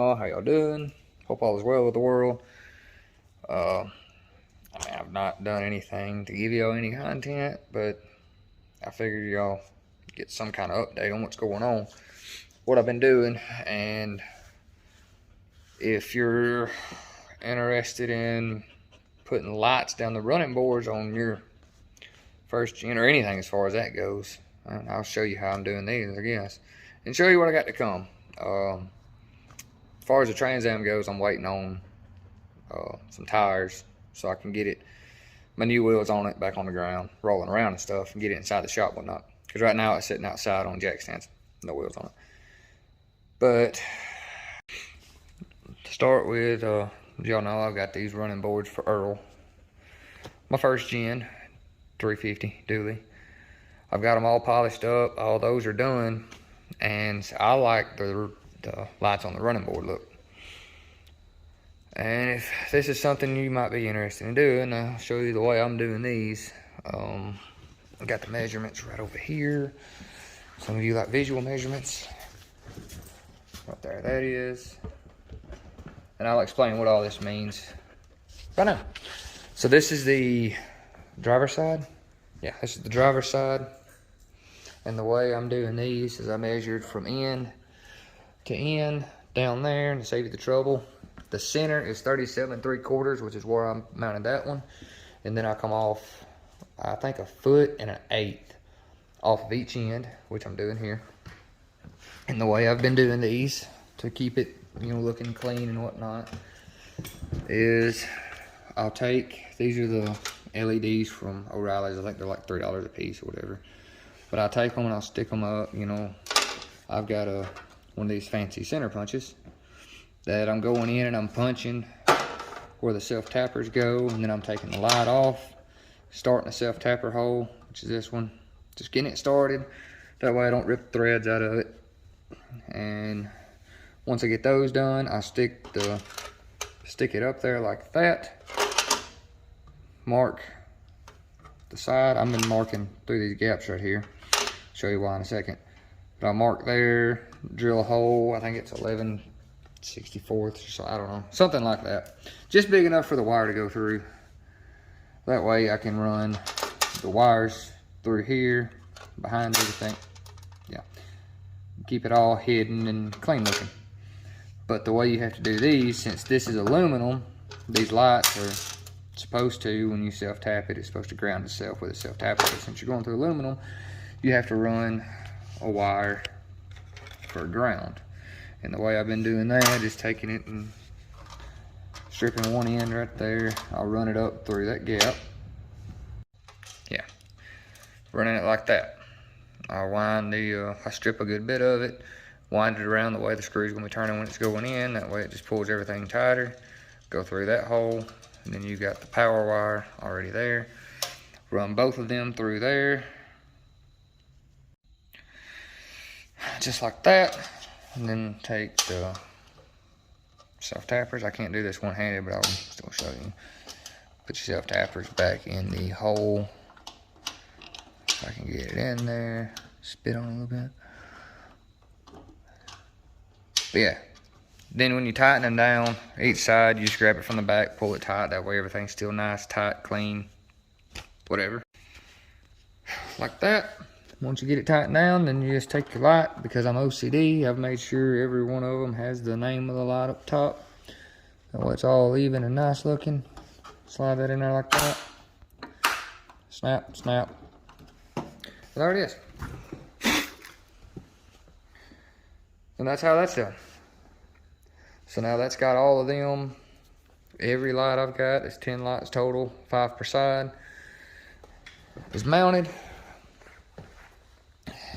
y'all? How y'all doing? Hope all is well with the world. I mean, I've not done anything to give y'all any content, but I figured y'all get some kind of update on what's going on, what I've been doing, and if you're interested in putting lights down the running boards on your first gen or anything as far as that goes, I'll show you how I'm doing these, I guess, and show you what I got to come. As far as the Trans Am goes, I'm waiting on some tires so I can get it, my new wheels on it, back on the ground, rolling around and stuff, and get it inside the shop and whatnot. Because right now it's sitting outside on jack stands, no wheels on it. But to start with, y'all know I've got these running boards for Earl. My first gen, 350 dually. I've got them all polished up, all those are done, and I like the lights on the running board look. And if this is something you might be interested in doing, I'll show you the way I'm doing these. I got the measurements right over here. Some of you like visual measurements. Right there, that is. And I'll explain what all this means right now. So this is the driver's side. Yeah, this is the driver's side. And the way I'm doing these is I measured from end to end down there, and to save you the trouble, the center is 37 3/4, which is where I mounted that one. And then I come off, I think, 1 1/8 feet off of each end, which I'm doing here. And the way I've been doing these to keep it, you know, looking clean and whatnot, is I'll take, these are the LEDs from O'Reilly's. I think they're like $3 a piece or whatever. But I'll take them and I'll stick them up, you know. I've got one of these fancy center punches that I'm going in and I'm punching where the self-tappers go, and then I'm taking the light off, starting the self-tapper hole, which is this one, just getting it started. That way I don't rip the threads out of it. And once I get those done, I stick it up there like that. Mark the side. I've been marking through these gaps right here. Show you why in a second. But I'll mark there, drill a hole. I think it's 11/64 or so, I don't know, something like that. Just big enough for the wire to go through. That way I can run the wires through here, behind everything. Yeah, keep it all hidden and clean looking. But the way you have to do these, since this is aluminum, these lights are supposed to, when you self-tap it, it's supposed to ground itself with a self-tapper. But since you're going through aluminum, you have to run a wire for ground. And the way I've been doing that is taking it and stripping one end right there. I'll run it up through that gap. Yeah, running it like that. I'll wind I strip a good bit of it, wind it around the way the screw's gonna be turning when it's going in. That way it just pulls everything tighter. Go through that hole, and then you got the power wire already there. Run both of them through there. Just like that. And then take the self-tappers. I can't do this one-handed, but I'll still show you. Put your self-tappers back in the hole. If I can get it in there. Spit on it a little bit. But yeah. Then when you tighten them down, each side, you just grab it from the back, pull it tight. That way everything's still nice, tight, clean, whatever. Like that. Once you get it tightened down, then you just take your light. Because I'm OCD, I've made sure every one of them has the name of the light up top. That way it's all even and nice looking. Slide that in there like that. Snap, snap. And there it is. And that's how that's done. So now that's got all of them. Every light I've got, it's 10 lights total, 5 per side, is mounted.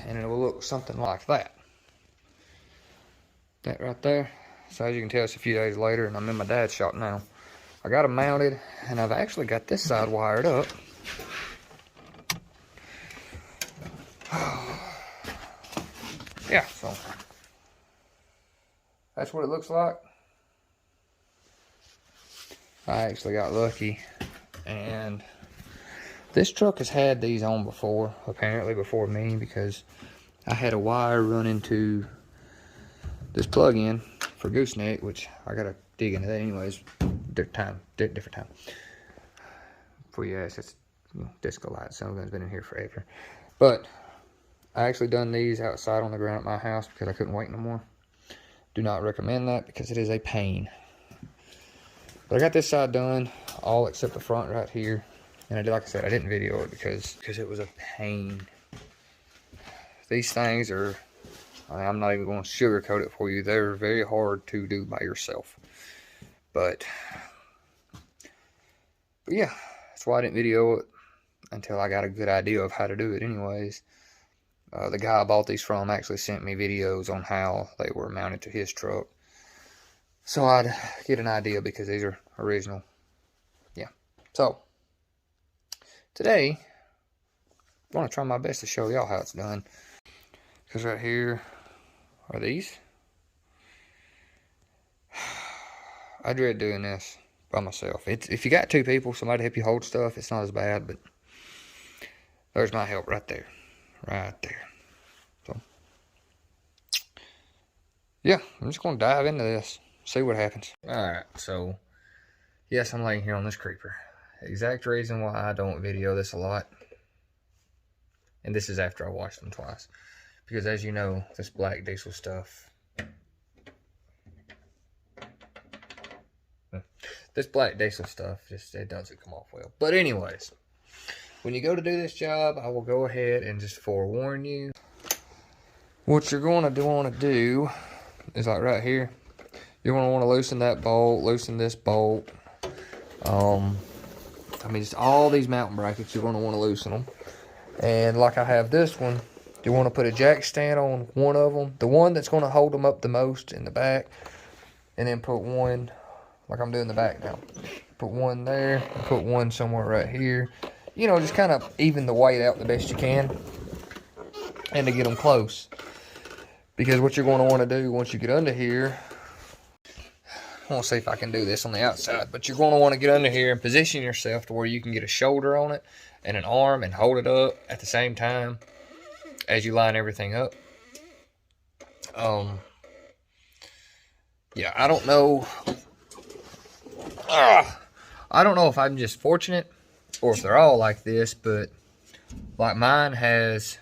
And it will look something like that. That right there. So as you can tell, it's a few days later and I'm in my dad's shop now. I got them mounted, and I've actually got this side wired up. Yeah, so that's what it looks like. I actually got lucky, and this truck has had these on before, apparently before me, because I had a wire run into this plug-in for gooseneck, which I gotta dig into that anyways. Different time. For you ask, it's disco light. Some of them's been in here forever. But I actually done these outside on the ground at my house because I couldn't wait no more. Do not recommend that because it is a pain. But I got this side done, all except the front right here. And I did, like I said, I didn't video it because it was a pain. These things are, I'm not even going to sugarcoat it for you. They're very hard to do by yourself. But yeah, that's why I didn't video it until I got a good idea of how to do it anyways. The guy I bought these from actually sent me videos on how they were mounted to his truck. So I'd get an idea because these are original. Yeah. So, today, I'm going to try my best to show y'all how it's done. Because right here are these. I dread doing this by myself. If you got two people, somebody to help you hold stuff, it's not as bad, but there's my help right there. Right there. So, yeah, I'm just going to dive into this. See what happens. Alright, so, yes, I'm laying here on this creeper. Exact reason why I don't video this a lot. And this is after I washed them twice. Because as you know, this black diesel stuff. This black diesel stuff, it doesn't come off well. But anyways, when you go to do this job, I will go ahead and just forewarn you. What you're going to want to do is like right here. You're going to want to loosen that bolt, loosen this bolt. Just all these mounting brackets, you're going to want to loosen them. And like I have this one, you want to put a jack stand on one of them. The one that's going to hold them up the most in the back. And then put one, like I'm doing the back now. Put one there, and put one somewhere right here. You know, just kind of even the weight out the best you can. And to get them close. Because what you're going to want to do once you get under here, I want to see if I can do this on the outside, but you're going to want to get under here and position yourself to where you can get a shoulder on it and an arm and hold it up at the same time as you line everything up. Yeah, I don't know. I don't know if I'm just fortunate or if they're all like this, but like mine has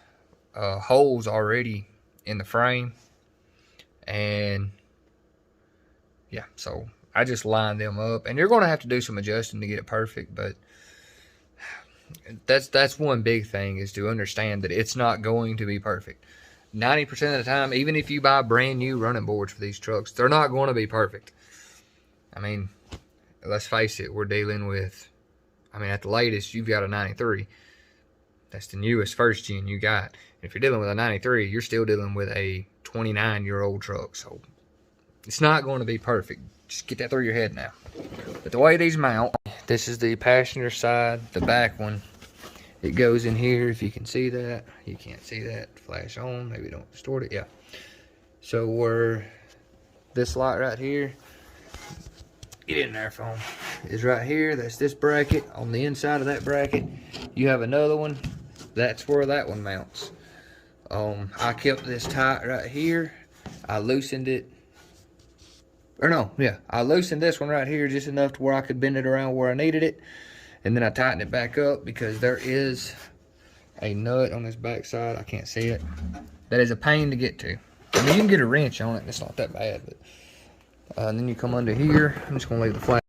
holes already in the frame, and yeah, so I just line them up, and you're going to have to do some adjusting to get it perfect, but that's one big thing, is to understand that it's not going to be perfect. 90% of the time, even if you buy brand new running boards for these trucks, they're not going to be perfect. I mean, let's face it, we're dealing with, at the latest, you've got a 93. That's the newest first gen you got. If you're dealing with a 93, you're still dealing with a 29-year-old truck, so it's not going to be perfect. Just get that through your head now. But the way these mount, this is the passenger side, the back one. It goes in here, if you can see that. You can't see that. Flash on, maybe don't distort it. Yeah. So where this light right here, get in there, phone, is right here. That's this bracket. On the inside of that bracket, you have another one. That's where that one mounts. I kept this tight right here. I loosened it. I loosened this one right here just enough to where I could bend it around where I needed it. And then I tightened it back up because there is a nut on this back side. I can't see it. That is a pain to get to. I mean, you can get a wrench on it. It's not that bad. But and then you come under here. I'm just going to leave the flat.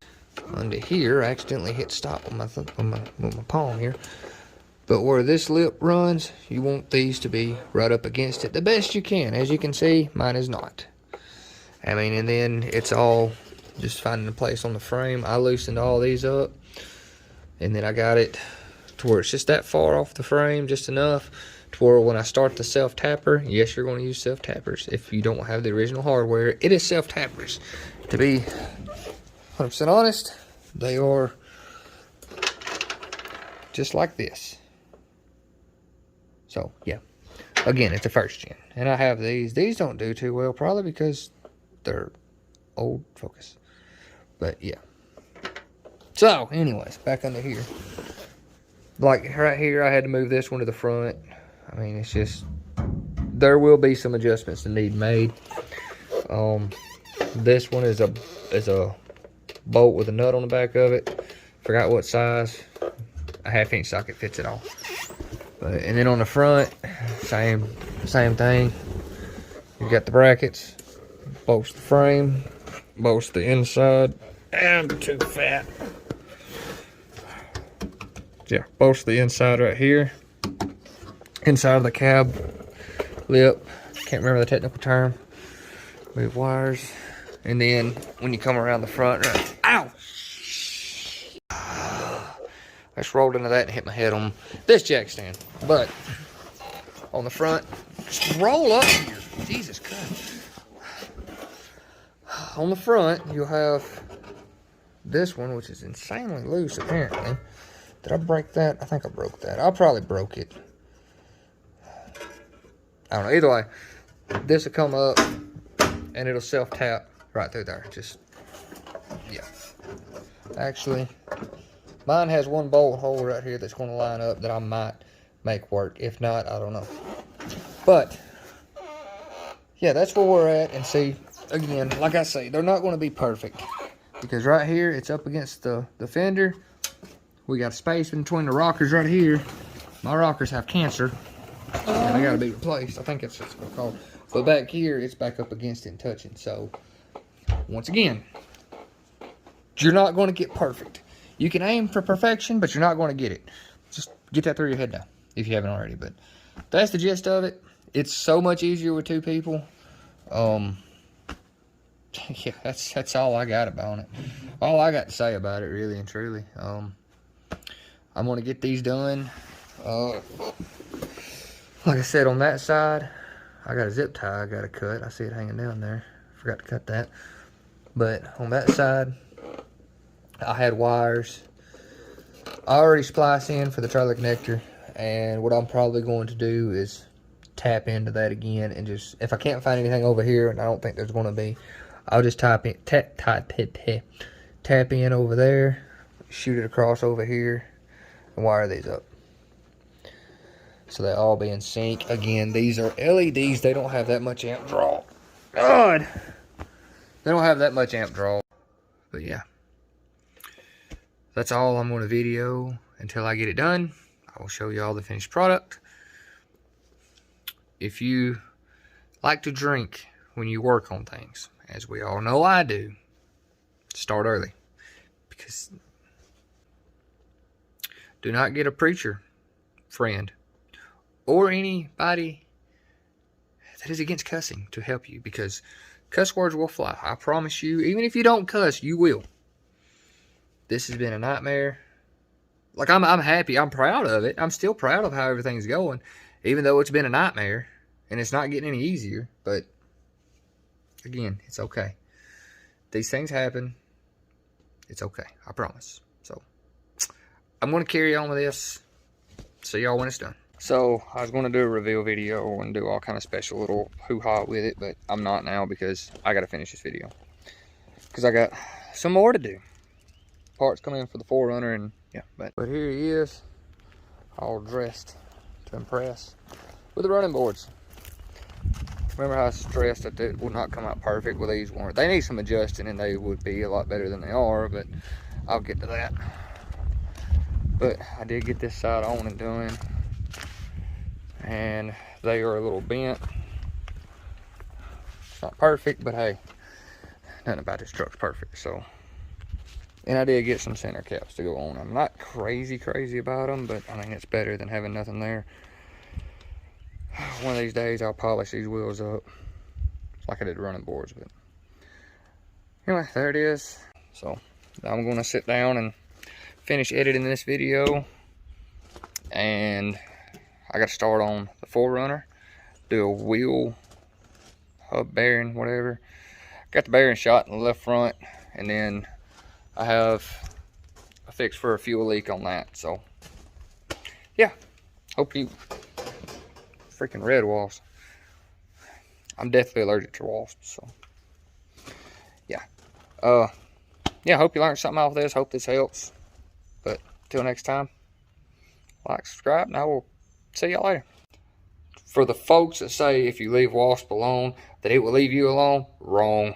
Under here, I accidentally hit stop with my palm here. But where this lip runs, you want these to be right up against it the best you can. As you can see, mine is not. And then it's all just finding a place on the frame. I loosened all these up. And then I got it to where it's just that far off the frame, just enough to where when I start the self-tapper, yes, you're going to use self-tappers. If you don't have the original hardware, it is self-tappers. To be 100% honest, they are just like this. So, yeah. Again, it's a first gen. And I have these. These don't do too well, probably because they're old focus. But, yeah. So, anyways, back under here. Like, right here, I had to move this one to the front. It's just, there will be some adjustments that need made. This one is a bolt with a nut on the back of it. Forgot what size. A 1/2 inch socket fits it all. And then on the front, same thing. You got the brackets, bolts the frame, bolts the inside. I'm too fat. Yeah, bolts the inside right here. Inside of the cab lip. Can't remember the technical term. Move wires. And then when you come around the front, ow! I just rolled into that and hit my head on this jack stand. But on the front, just roll up here. Jesus Christ. On the front, you'll have this one, which is insanely loose apparently. Did I break that? I think I broke that. I probably broke it. I don't know. Either way, this will come up and it'll self-tap right through there. Just, yeah. Actually, mine has one bolt hole right here that's going to line up that I might make work. If not, I don't know. But, yeah, that's where we're at. And see, again, like I say, they're not going to be perfect. Because right here, it's up against the fender. We got space in between the rockers right here. My rockers have cancer. And they got to be replaced. I think that's what it's called. But back here, it's back up against it and touching. So, once again, you're not going to get perfect. You can aim for perfection, but you're not going to get it. Just get that through your head now, if you haven't already. But that's the gist of it. It's so much easier with 2 people. Yeah, that's all I got about it. All I got to say about it, really and truly. I'm going to get these done. Like I said, on that side, I got a zip tie I got to cut. I see it hanging down there. Forgot to cut that. But on that side, I had wires. I already spliced in for the trailer connector. And what I'm probably going to do is tap into that again. And just, if I can't find anything over here, and I don't think there's going to be, I'll just tap in over there, shoot it across over here, and wire these up. So they all be in sync. Again, these are LEDs. They don't have that much amp draw. God! They don't have that much amp draw. But yeah. That's all I'm going to video until I get it done. I will show you all the finished product. If you like to drink when you work on things, as we all know I do, start early. Because do not get a preacher friend or anybody that is against cussing to help you, because cuss words will fly. I promise you. Even if you don't cuss, you will. This has been a nightmare. Like, I'm happy. I'm proud of it. I'm still proud of how everything's going, even though it's been a nightmare and it's not getting any easier. But again, it's okay. These things happen. It's okay. I promise. So I'm going to carry on with this. See y'all when it's done. So I was going to do a reveal video and do all kind of special little hoo-ha with it, but I'm not now because I got to finish this video. Because I got some more to do. Parts come in for the 4Runner and yeah. But here he is, all dressed to impress with the running boards. Remember how I stressed that it would not come out perfect with these ones. They need some adjusting and they would be a lot better than they are, but I'll get to that. But I did get this side on and done. And they are a little bent. It's not perfect, but hey, nothing about this truck's perfect. So, and I did get some center caps to go on. I'm not crazy about them, but I think it's better than having nothing there. One of these days I'll polish these wheels up like I did running boards. But anyway, there it is. So now I'm going to sit down and finish editing this video, and I got to start on the 4Runner, do a wheel hub bearing, whatever. Got the bearing shot in the left front, and then I have a fix for a fuel leak on that. So yeah, hope you freaking red wasps. I'm deathly allergic to wasps. So yeah, yeah. Hope you learned something off this. Hope this helps. But till next time, like, subscribe, and I will see y'all later. For the folks that say if you leave wasp alone, that it will leave you alone, wrong.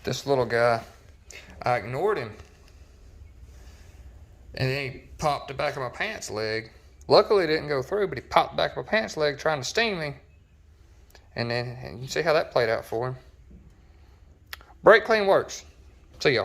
This little guy, I ignored him. And then he popped the back of my pants leg. Luckily it didn't go through, but he popped the back of my pants leg trying to sting me. And then you see how that played out for him. Brake clean works.